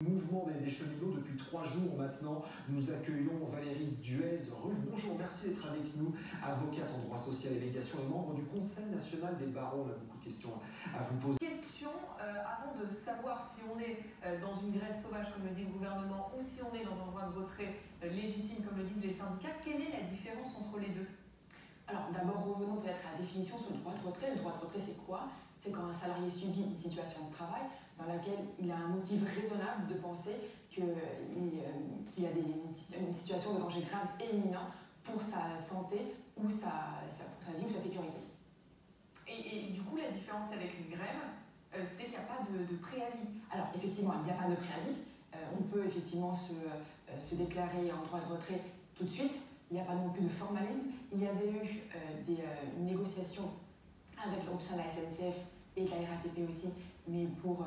Mouvement des cheminots depuis 3 jours maintenant. Nous accueillons Valérie Duez-Ruf. Bonjour, merci d'être avec nous, avocate en droit social et médiation et membre du Conseil national des barreaux. On a beaucoup de questions à vous poser. Question, avant de savoir si on est dans une grève sauvage, comme le dit le gouvernement, ou si on est dans un droit de retrait légitime, comme le disent les syndicats, quelle est la différence entre les deux? Alors d'abord, revenons peut-être à la définition sur le droit de retrait. Le droit de retrait, c'est quoi? C'est quand un salarié subit une situation de travail dans laquelle il a un motif raisonnable de penser qu'il y a une situation de danger grave et imminent pour sa santé ou pour sa vie ou sa sécurité. Et du coup, la différence avec une grève, c'est qu'il n'y a pas de préavis. Alors effectivement, il n'y a pas de préavis. On peut effectivement se déclarer en droit de retrait tout de suite. Il n'y a pas non plus de formalisme. Il y avait eu une négociation au sein de la SNCF et de la RATP aussi, mais pour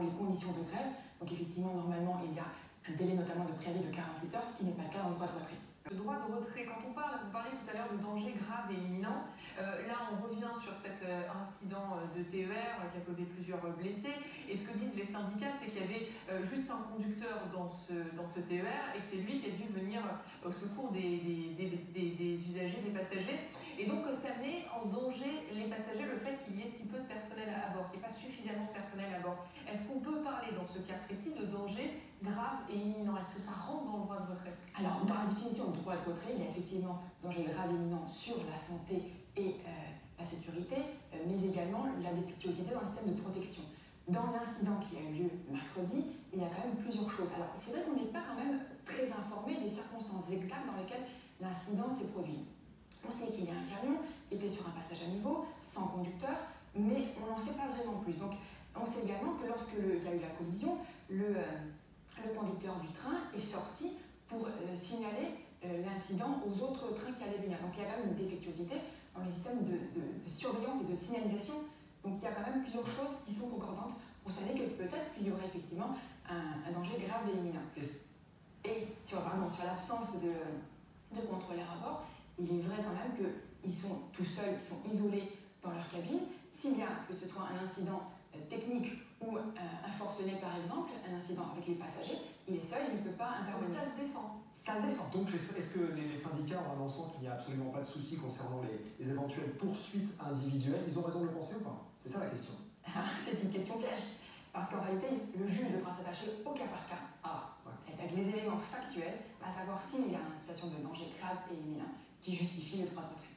les conditions de grève. Donc effectivement, normalement, il y a un délai notamment de préavis de 48 heures, ce qui n'est pas le cas dans le droit de retrait. Le droit de retrait, quand on parle, vous parliez tout à l'heure de danger grave et imminent. Là, on revient sur cet incident de TER qui a causé plusieurs blessés. Et ce que disent les syndicats, c'est qu'il y avait juste un conducteur dans ce TER et que c'est lui qui a dû venir au secours des usagers, des passagers. Et donc, ça met en danger les passagers le fait qu'il y ait si peu de personnel à bord, qu'il n'y ait pas suffisamment de personnel à bord. Est-ce qu'on peut parler dans ce cas précis de danger grave et imminent? Est-ce que ça rentre dans le droit de retrait? Alors, dans la définition de droit de retrait, il y a effectivement danger grave et imminent sur la santé et la sécurité, mais également la défectuosité dans le système de protection. Dans l'incident qui a eu lieu mercredi, il y a quand même plusieurs choses. Alors, c'est vrai qu'on n'est pas quand même très informé des circonstances exactes dans lesquelles l'incident s'est produit. On sait qu'il y a un camion qui était sur un passage à niveau, sans conducteur, mais on n'en sait pas vraiment plus. Donc, on sait également que lorsqu'il y a eu la collision, le conducteur du train est sorti pour signaler l'incident aux autres trains qui allaient venir. Donc il y a quand même une défectuosité dans les systèmes de surveillance et de signalisation. Donc il y a quand même plusieurs choses qui sont concordantes pour signaler que peut-être qu'il y aurait effectivement un danger grave et imminent. Et sur l'absence de contrôleurs à bord, il est vrai quand même qu'ils sont tout seuls, ils sont isolés dans leur cabine. S'il y a, que ce soit un incident technique ou un forcené par exemple, un incident avec les passagers, il est seul, il ne peut pas intervenir. Donc ça se défend. Ça se défend. Donc est-ce que les syndicats, en annonçant qu'il n'y a absolument pas de souci concernant les éventuelles poursuites individuelles, ils ont raison de le penser ou pas? C'est ça la question. C'est une question piège. Parce qu'en réalité, le juge devra s'attacher au cas par cas, avec les éléments factuels, à savoir s'il y a une situation de danger grave et imminent qui justifie le droit de retrait.